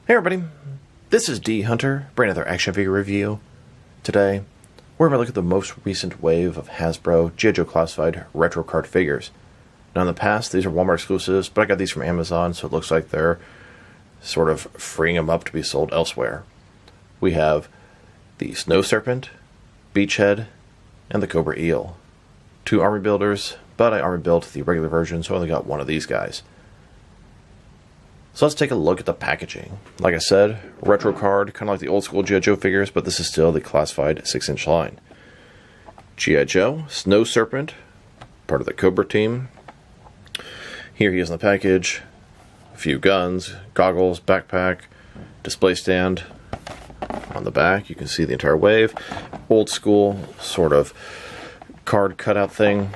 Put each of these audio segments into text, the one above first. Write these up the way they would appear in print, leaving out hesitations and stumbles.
Hey everybody, this is D Hunter, bringing another action figure review. Today, we're going to look at the most recent wave of Hasbro G.I. Joe classified retro card figures. Now in the past, these are Walmart exclusives, but I got these from Amazon, so it looks like they're sort of freeing them up to be sold elsewhere. We have the Snow Serpent, Beachhead, and the Cobra Eel. Two army builders, but I army built the regular version, so I only got one of these guys. So let's take a look at the packaging. Like I said, retro card, kind of like the old school G.I. Joe figures, but this is still the classified 6-inch line. G.I. Joe, Snow Serpent, part of the Cobra team. Here he is in the package. A few guns, goggles, backpack, display stand. On the back, you can see the entire wave. Old school sort of card cutout thing.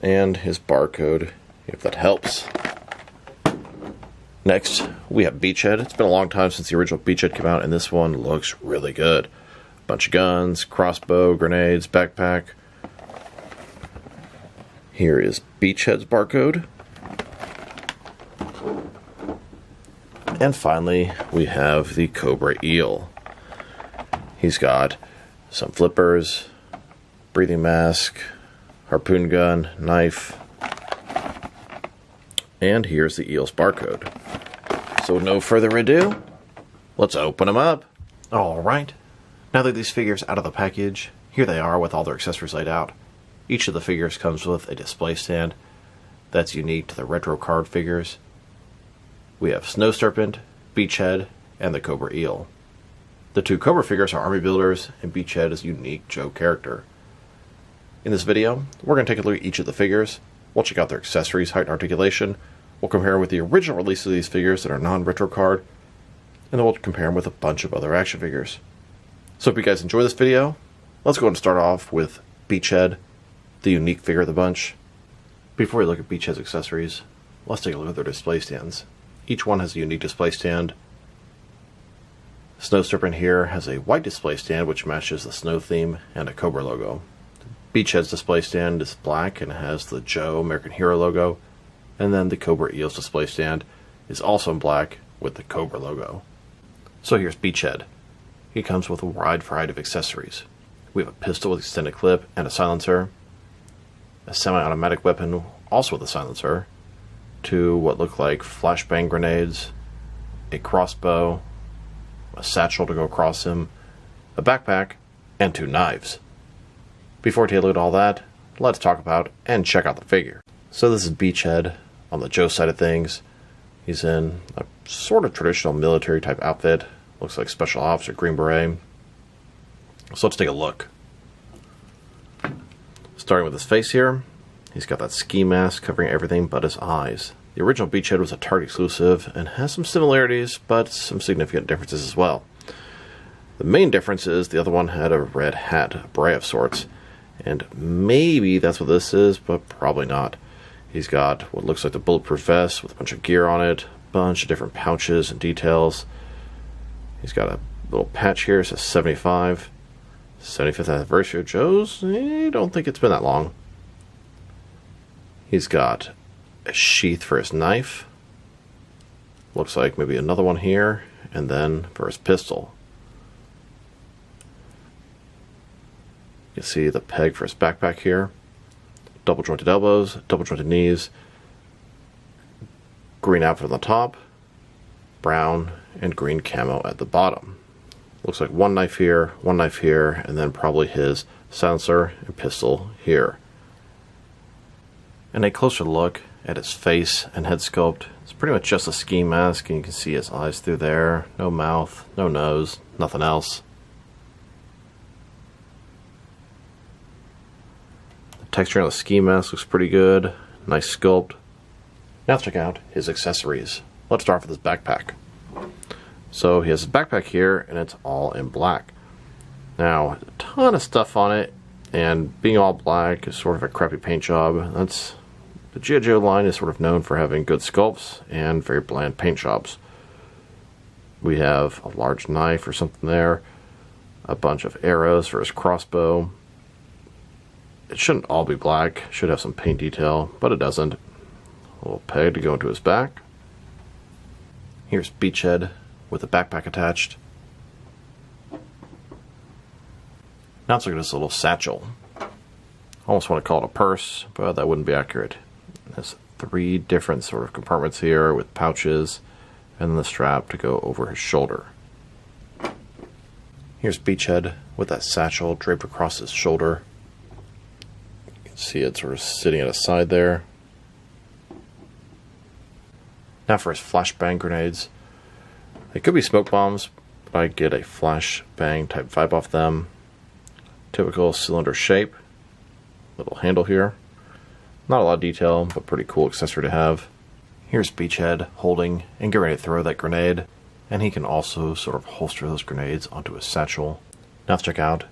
And his barcode, if that helps. Next, we have Beachhead. It's been a long time since the original Beachhead came out, and this one looks really good. Bunch of guns, crossbow, grenades, backpack. Here is Beachhead's barcode. And finally, we have the Cobra Eel. He's got some flippers, breathing mask, harpoon gun, knife, and here's the eel's barcode. So with no further ado, let's open them up. Alright, now that these figures out of the package, here they are with all their accessories laid out. Each of the figures comes with a display stand that's unique to the retro card figures. We have Snow Serpent, Beachhead, and the Cobra Eel. The two Cobra figures are army builders, and Beachhead is a unique Joe character. In this video, we're going to take a look at each of the figures. We'll check out their accessories, height, and articulation. We'll compare with the original release of these figures that are non-retro card, and then we'll compare them with a bunch of other action figures. So if you guys enjoy this video, let's go ahead and start off with Beachhead, the unique figure of the bunch. Before we look at Beachhead's accessories, let's take a look at their display stands. Each one has a unique display stand. Snow Serpent here has a white display stand which matches the snow theme and a Cobra logo. Beachhead's display stand is black and has the Joe American Hero logo. And then the Cobra Eel's display stand is also in black with the Cobra logo. So here's Beachhead. He comes with a wide variety of accessories. We have a pistol with extended clip and a silencer, a semi-automatic weapon also with a silencer, two what look like flashbang grenades, a crossbow, a satchel to go across him, a backpack, and two knives. Before we take a look at all that, let's talk about and check out the figure. So this is Beachhead on the Joe side of things. He's in a sort of traditional military type outfit. Looks like Special Ops or Green Beret. So let's take a look. Starting with his face here, he's got that ski mask covering everything but his eyes. The original Beachhead was a Target exclusive and has some similarities, but some significant differences as well. The main difference is the other one had a red hat, a beret of sorts, and maybe that's what this is, but probably not. He's got what looks like the bulletproof vest with a bunch of gear on it, a bunch of different pouches and details. He's got a little patch here, it says 75. 75th anniversary of Joe's? I don't think it's been that long. He's got a sheath for his knife. Looks like maybe another one here, and then for his pistol. You can see the peg for his backpack here. Double jointed elbows, double jointed knees, green outfit on the top, brown and green camo at the bottom. Looks like one knife here, and then probably his silencer and pistol here. And a closer look at his face and head sculpt. It's pretty much just a ski mask, and you can see his eyes through there. No mouth, no nose, nothing else. Texture on the ski mask looks pretty good. Nice sculpt. Now let's check out his accessories. Let's start with his backpack. So he has his backpack here, and it's all in black. Now, a ton of stuff on it, and being all black is sort of a crappy paint job. The G.I. Joe line is sort of known for having good sculpts and very bland paint jobs. We have a large knife or something there, a bunch of arrows for his crossbow. It shouldn't all be black, should have some paint detail, but it doesn't. A little peg to go into his back. Here's Beachhead with a backpack attached. Now let's look at this little satchel. I almost want to call it a purse, but that wouldn't be accurate. There's 3 different sort of compartments here with pouches and then the strap to go over his shoulder. Here's Beachhead with that satchel draped across his shoulder. You can see it sort of sitting at his side there. Now for his flashbang grenades. They could be smoke bombs, but I get a flashbang type vibe off them. Typical cylinder shape. Little handle here. Not a lot of detail, but pretty cool accessory to have. Here's Beachhead holding and getting ready to throw that grenade. And he can also sort of holster those grenades onto his satchel. Now let's check out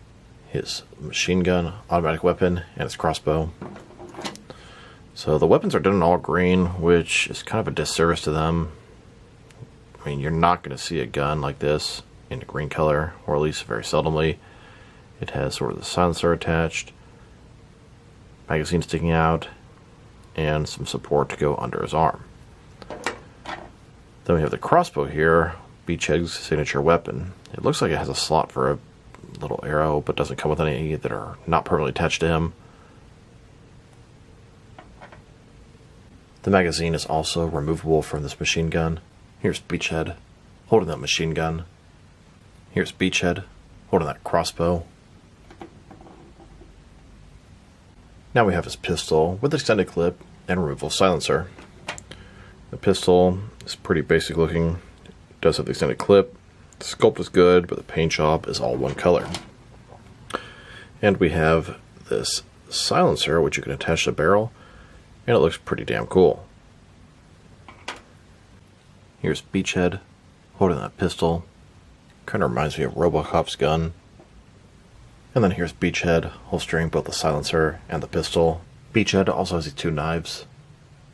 his machine gun, automatic weapon, and his crossbow. So the weapons are done in all green, which is kind of a disservice to them. I mean, you're not going to see a gun like this in a green color, or at least very seldomly. It has sort of the silencer attached, magazine sticking out, and some support to go under his arm. Then we have the crossbow here, Beachhead's signature weapon. It looks like it has a slot for a little arrow, but doesn't come with any that are not permanently attached to him. The magazine is also removable from this machine gun. Here's Beachhead holding that machine gun. Here's Beachhead holding that crossbow. Now we have his pistol with extended clip and removable silencer. The pistol is pretty basic looking. It does have the extended clip. The sculpt is good, but the paint job is all one color. And we have this silencer, which you can attach to the barrel, and it looks pretty damn cool. Here's Beachhead holding that pistol. Kind of reminds me of RoboCop's gun. And then here's Beachhead holstering both the silencer and the pistol. Beachhead also has these 2 knives.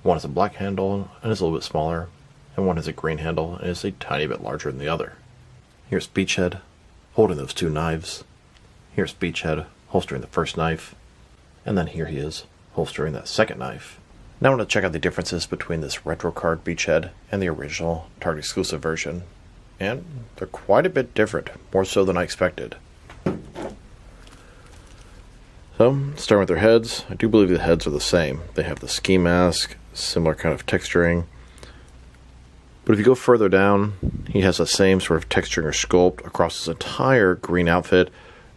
One has a black handle and is a little bit smaller, and one has a green handle and is a tiny bit larger than the other. Here's Beachhead holding those 2 knives. Here's Beachhead holstering the first knife, and then here he is holstering that second knife. Now I want to check out the differences between this retro card Beachhead and the original Target exclusive version, and they're quite a bit different, more so than I expected. So, starting with their heads, I do believe the heads are the same. They have the ski mask, similar kind of texturing. But if you go further down, he has the same sort of texturing or sculpt across his entire green outfit,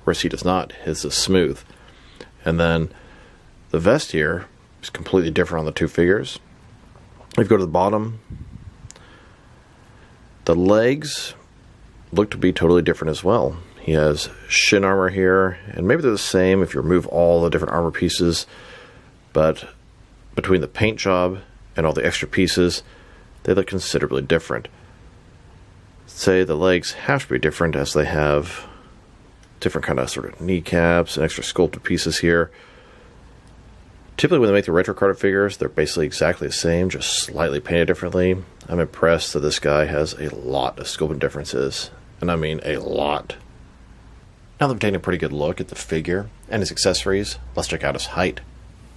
whereas he does not. His is smooth. And then the vest here is completely different on the 2 figures. If you go to the bottom, the legs look to be totally different as well. He has shin armor here, and maybe they're the same if you remove all the different armor pieces, but between the paint job and all the extra pieces, they look considerably different. Say the legs have to be different as they have different kind of sort of kneecaps and extra sculpted pieces here. Typically when they make the retro carded figures, they're basically exactly the same, just slightly painted differently. I'm impressed that this guy has a lot of sculpting differences, and I mean a lot. Now that we've taken a pretty good look at the figure and his accessories, let's check out his height.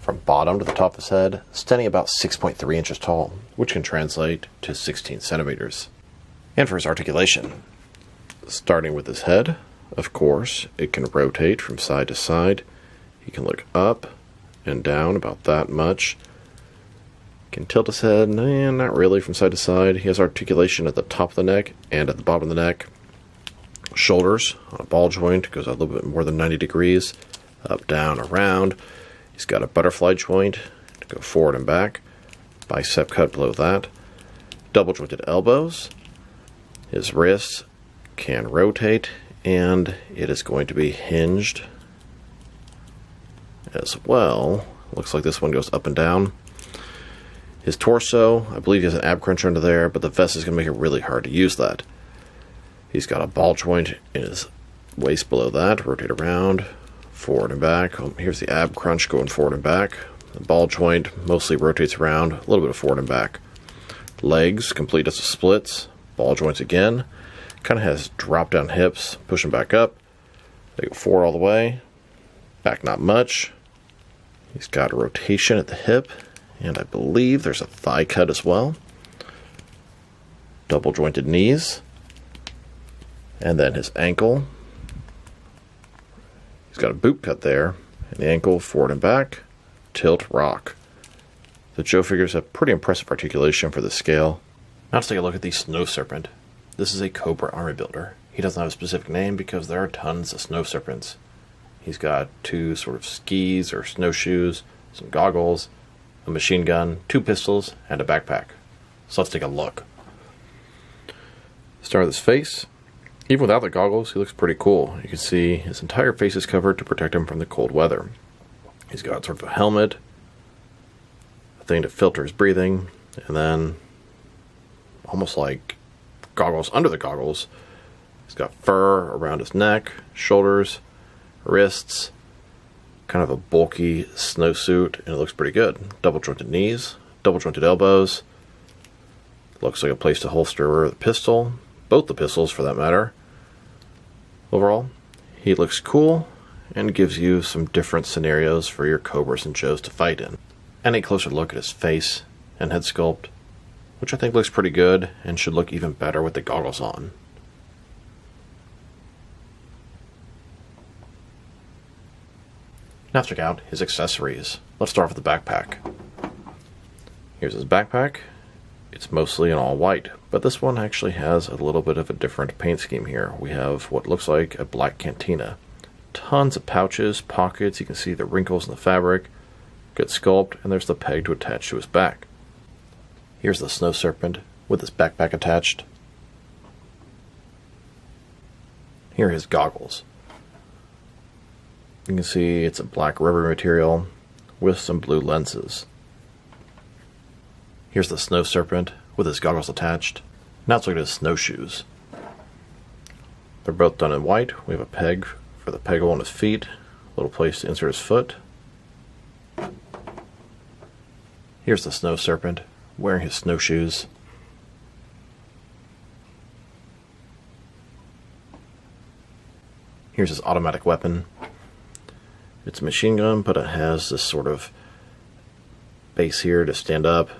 From bottom to the top of his head, standing about 6.3 inches tall, which can translate to 16 centimeters. And for his articulation, starting with his head, of course, it can rotate from side to side. He can look up and down about that much. Can tilt his head, not really, from side to side. He has articulation at the top of the neck and at the bottom of the neck. Shoulders on a ball joint, goes a little bit more than 90 degrees, up, down, around. He's got a butterfly joint to go forward and back, bicep cut below that, double jointed elbows. His wrists can rotate, and it is going to be hinged as well. Looks like this one goes up and down. His torso, I believe he has an ab cruncher under there, but the vest is going to make it really hard to use that. He's got a ball joint in his waist below that, rotate around, forward and back. Here's the ab crunch going forward and back. The ball joint mostly rotates around, a little bit of forward and back. Legs, complete as splits, ball joints again. Kind of has drop down hips, pushing back up. They go forward all the way, back not much. He's got a rotation at the hip, and I believe there's a thigh cut as well. Double jointed knees. And then his ankle. He's got a boot cut there. And the ankle, forward and back, tilt, rock. The Joe figures have pretty impressive articulation for the scale. Now let's take a look at the Snow Serpent. This is a Cobra army builder. He doesn't have a specific name because there are tons of Snow Serpents. He's got 2 sort of skis or snowshoes, some goggles, a machine gun, 2 pistols, and a backpack. So let's take a look. Start with his face. Even without the goggles, he looks pretty cool. You can see his entire face is covered to protect him from the cold weather. He's got sort of a helmet, a thing to filter his breathing, and then almost like goggles under the goggles. He's got fur around his neck, shoulders, wrists, kind of a bulky snowsuit, and it looks pretty good. Double jointed knees, double jointed elbows. Looks like a place to holster the pistol, both the pistols for that matter. Overall, he looks cool and gives you some different scenarios for your Cobras and Joes to fight in. And a closer look at his face and head sculpt, which I think looks pretty good and should look even better with the goggles on. Now let's check out his accessories. Let's start with the backpack. Here's his backpack. It's mostly in all white, but this one actually has a little bit of a different paint scheme here. We have what looks like a black cantina. Tons of pouches, pockets, you can see the wrinkles in the fabric. Good sculpt, and there's the peg to attach to his back. Here's the Snow Serpent with his backpack attached. Here are his goggles. You can see it's a black rubber material with some blue lenses. Here's the Snow Serpent with his goggles attached. Now let's look at his snowshoes. They're both done in white. We have a peg for the peg hole on his feet, a little place to insert his foot. Here's the Snow Serpent wearing his snowshoes. Here's his automatic weapon. It's a machine gun, but it has this sort of base here to stand up.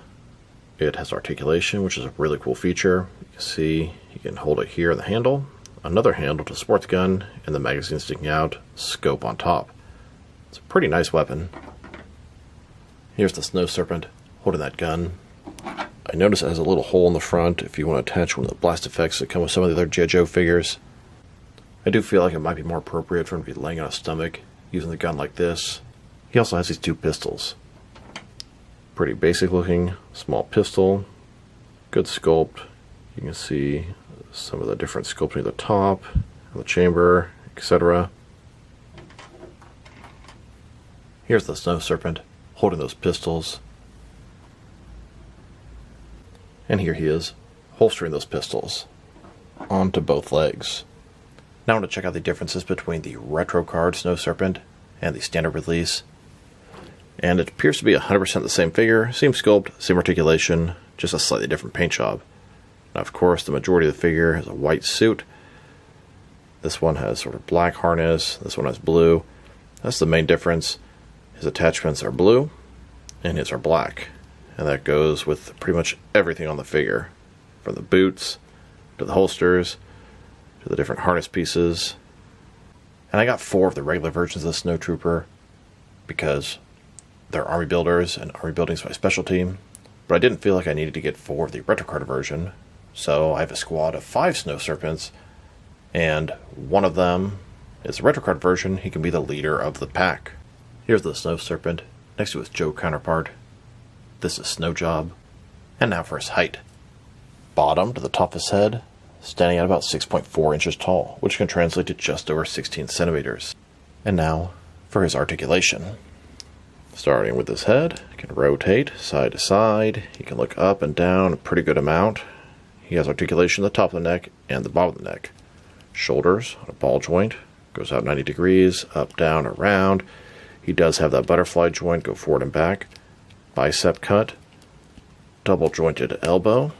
It has articulation, which is a really cool feature. You can see you can hold it here in the handle, another handle to support the gun, and the magazine sticking out, scope on top. It's a pretty nice weapon. Here's the Snow Serpent holding that gun. I notice it has a little hole in the front if you want to attach one of the blast effects that come with some of the other G.I. Joe figures. I do feel like it might be more appropriate for him to be laying on his stomach, using the gun like this. He also has these 2 pistols. Pretty basic looking, small pistol, good sculpt. You can see some of the different sculpting at the top, the chamber, etc. Here's the Snow Serpent holding those pistols. And here he is, holstering those pistols onto both legs. Now I want to check out the differences between the retro card Snow Serpent and the standard release. And it appears to be 100% the same figure, same sculpt, same articulation, just a slightly different paint job. Now of course the majority of the figure has a white suit. This one has sort of black harness, this one has blue. That's the main difference. His attachments are blue, and his are black. And that goes with pretty much everything on the figure. From the boots, to the holsters, to the different harness pieces. And I got 4 of the regular versions of the Snow Trooper because they're army builders, and army building is my specialty. But I didn't feel like I needed to get 4 of the retro card version, so I have a squad of 5 Snow Serpents, and one of them is the retro card version. He can be the leader of the pack. Here's the Snow Serpent next to his Joe counterpart. This is Snow Job. And now for his height. Bottom to the top of his head, standing at about 6.4 inches tall, which can translate to just over 16 centimeters. And now for his articulation. Starting with his head, he can rotate side to side, he can look up and down a pretty good amount. He has articulation at the top of the neck and the bottom of the neck. Shoulders on a ball joint, goes out 90 degrees, up, down, around. He does have that butterfly joint, go forward and back. Bicep cut, double jointed elbow.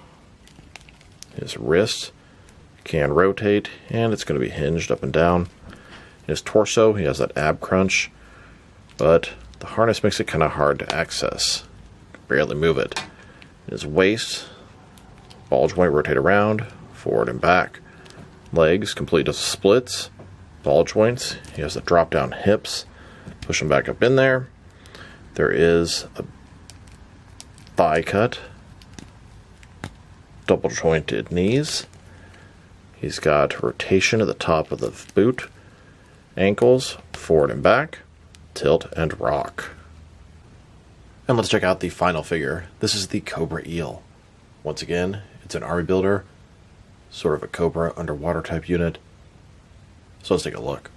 His wrist can rotate, and it's going to be hinged up and down. His torso, he has that ab crunch, but the harness makes it kind of hard to access. Barely move it. His waist, ball joint rotate around, forward and back. Legs complete with splits, ball joints. He has the drop down hips. Push them back up in there. There is a thigh cut, double jointed knees. He's got rotation at the top of the boot, ankles, forward and back, tilt and rock. And let's check out the final figure. This is the Cobra Eel. Once again, it's an army builder, sort of a Cobra underwater type unit. So let's take a look.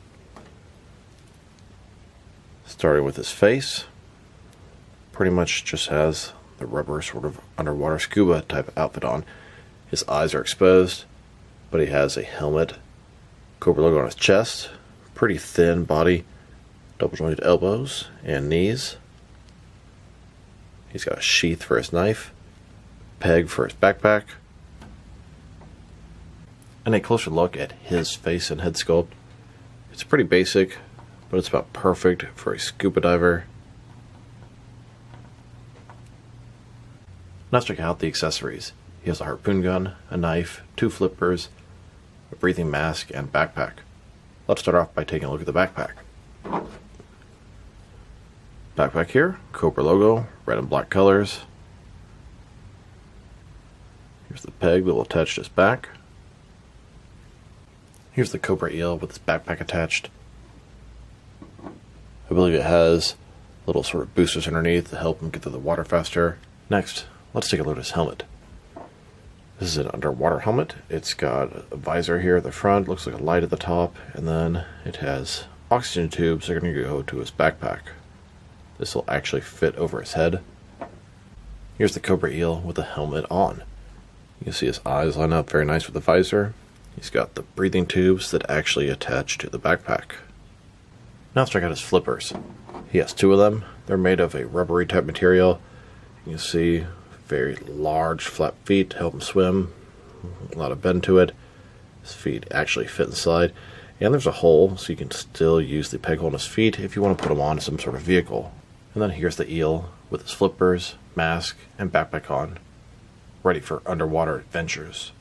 Starting with his face, pretty much just has the rubber sort of underwater scuba type outfit on. His eyes are exposed, but he has a helmet, Cobra logo on his chest, pretty thin body, double jointed elbows and knees. He's got a sheath for his knife, peg for his backpack, and a closer look at his face and head sculpt. It's pretty basic, but it's about perfect for a scuba diver. Now let's check out the accessories. He has a harpoon gun, a knife, 2 flippers, a breathing mask, and backpack. Let's start off by taking a look at the backpack. Backpack here, Cobra logo, red and black colors. Here's the peg that will attach to his back. Here's the Cobra Eel with his backpack attached. I believe it has little sort of boosters underneath to help him get through the water faster. Next, let's take a look at his helmet. This is an underwater helmet. It's got a visor here at the front, looks like a light at the top, and then it has oxygen tubes that are going to go to his backpack. This will actually fit over his head. Here's the Cobra Eel with the helmet on. You can see his eyes line up very nice with the visor. He's got the breathing tubes that actually attach to the backpack. Now let's check out his flippers. He has 2 of them. They're made of a rubbery type material. You can see very large flat feet to help him swim. A lot of bend to it. His feet actually fit inside. And there's a hole so you can still use the peg hole in his feet if you want to put them on some sort of vehicle. And then here's the eel with his flippers, mask, and backpack on, ready for underwater adventures.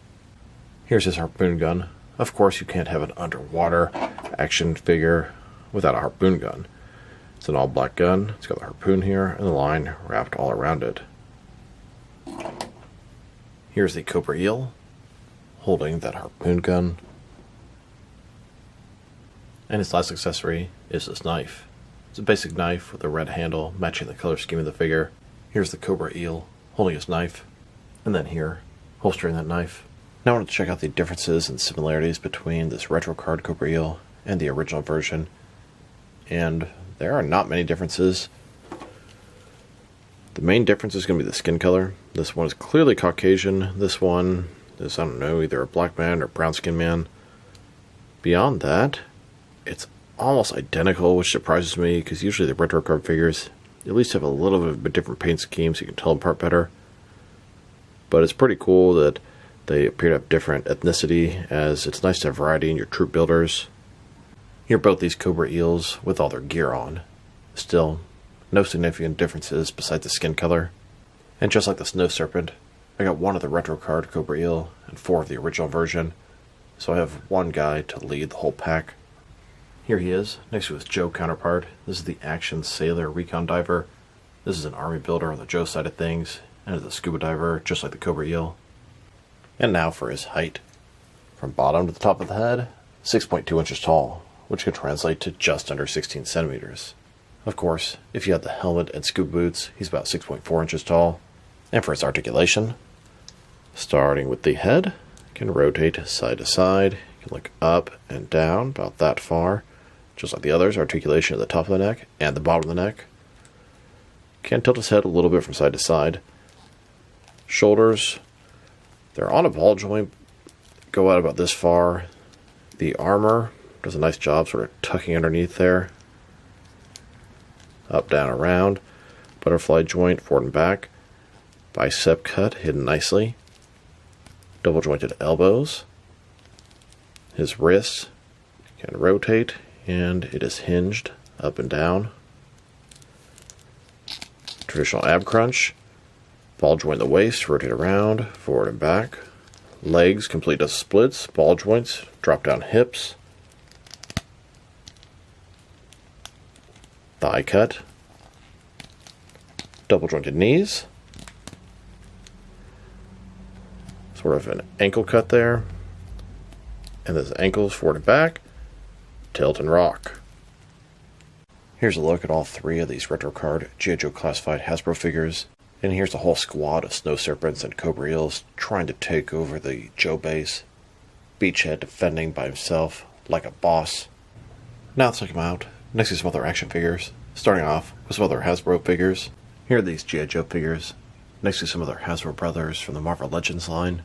Here's his harpoon gun. Of course, you can't have an underwater action figure without a harpoon gun. It's an all black gun. It's got the harpoon here and the line wrapped all around it. Here's the Cobra Eel holding that harpoon gun. And his last accessory is this knife. It's a basic knife with a red handle matching the color scheme of the figure. Here's the Cobra Eel holding his knife, and then here, holstering that knife. Now I want to check out the differences and similarities between this retro card Cobra Eel and the original version. And there are not many differences. The main difference is going to be the skin color. This one is clearly Caucasian. This one is, I don't know, either a black man or brown skinned man. Beyond that, it's almost identical, which surprises me because usually the retro card figures at least have a little bit of a different paint scheme so you can tell them apart better. But it's pretty cool that they appear to have different ethnicity, as it's nice to have variety in your troop builders. Here are both these Cobra Eels with all their gear on. Still, no significant differences besides the skin color. And just like the Snow Serpent, I got 1 of the retro card Cobra Eel and 4 of the original version, so I have 1 guy to lead the whole pack. Here he is, next to his Joe counterpart. This is the Action Sailor Recon Diver. This is an army builder on the Joe side of things, and is a scuba diver, just like the Cobra Eel. And now for his height. From bottom to the top of the head, 6.2 inches tall, which could translate to just under 16 centimeters. Of course, if you have the helmet and scuba boots, he's about 6.4 inches tall. And for his articulation, starting with the head, you can rotate side to side. You can look up and down about that far. Just like the others, articulation at the top of the neck and the bottom of the neck. Can tilt his head a little bit from side to side. Shoulders, they're on a ball joint, go out about this far. The armor does a nice job sort of tucking underneath there. Up, down, around. Butterfly joint, forward and back. Bicep cut, hidden nicely. Double jointed elbows. His wrists can rotate, and it is hinged up and down. Traditional ab crunch. Ball joint the waist, rotate around, forward and back. Legs complete as splits, ball joints, drop down hips, thigh cut, double jointed knees, sort of an ankle cut there, and there's ankles forward and back, tilt and rock. Here's a look at all three of these retro card G.I. Joe classified Hasbro figures, and here's a whole squad of snow serpents and Cobra Eels trying to take over the Joe base. Beachhead defending by himself like a boss. Now let's check them out. Next to some other action figures, starting off with some other Hasbro figures. Here are these G.I. Joe figures, next to some other Hasbro brothers from the Marvel Legends line.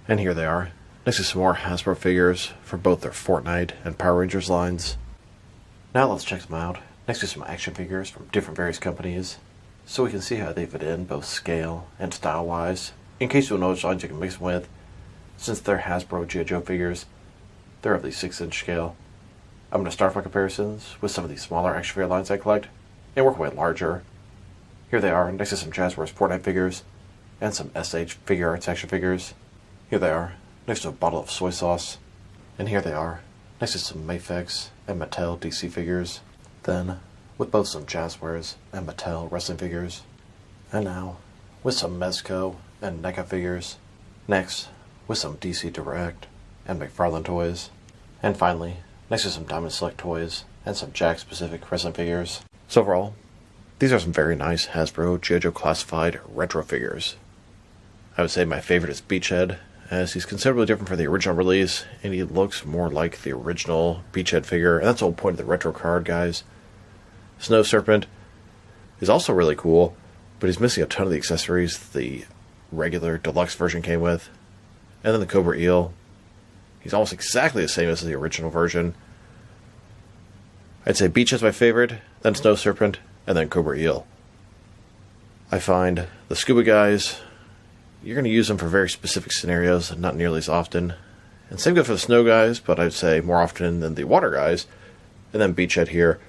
And here they are, next to some more Hasbro figures from both their Fortnite and Power Rangers lines. Now let's check them out, next to some action figures from different various companies, so we can see how they fit in both scale and style-wise, in case you know which lines you can mix them with. Since they're Hasbro G.I. Joe figures, they're of the 6-inch scale. I'm going to start my comparisons with some of these smaller action figure lines I collect, and work my way larger. Here they are, next to some Jazzwares Fortnite figures, and some SH Figure Arts action figures. Here they are, next to a bottle of soy sauce. And here they are, next to some Mafex and Mattel DC figures. Then, with both some Jazzwares and Mattel wrestling figures. And now, with some Mezco and NECA figures. Next, with some DC Direct and McFarlane toys. And finally, next to some Diamond Select toys and some Jakks Pacific wrestling figures. So overall, these are some very nice Hasbro G.I. Joe classified retro figures. I would say my favorite is Beachhead, as he's considerably different from the original release, and he looks more like the original Beachhead figure, and that's the whole point of the retro card, guys. Snow Serpent is also really cool, but he's missing a ton of the accessories the regular deluxe version came with. And then the Cobra Eel, he's almost exactly the same as the original version. I'd say Beachhead's my favorite, then Snow Serpent, and then Cobra Eel. I find the scuba guys, you're going to use them for very specific scenarios and not nearly as often. And same goes for the snow guys, but I'd say more often than the water guys. And then Beachhead here,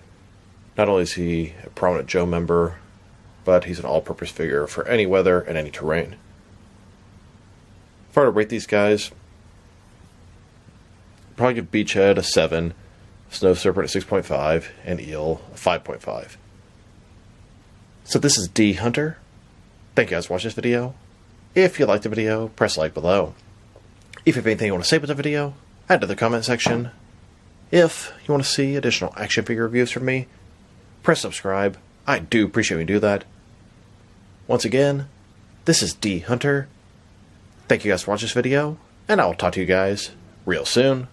not only is he a prominent Joe member, but he's an all-purpose figure for any weather and any terrain. If I were to rate these guys, I'd probably give Beachhead a 7, Snow Serpent a 6.5, and Eel a 5.5. So this is D Hunter. Thank you guys for watching this video. If you liked the video, press like below. If you have anything you want to say about the video, add to the comment section. If you want to see additional action figure reviews from me, press subscribe. I do appreciate when you do that. Once again, this is D Hunter. Thank you guys for watching this video, and I will talk to you guys real soon.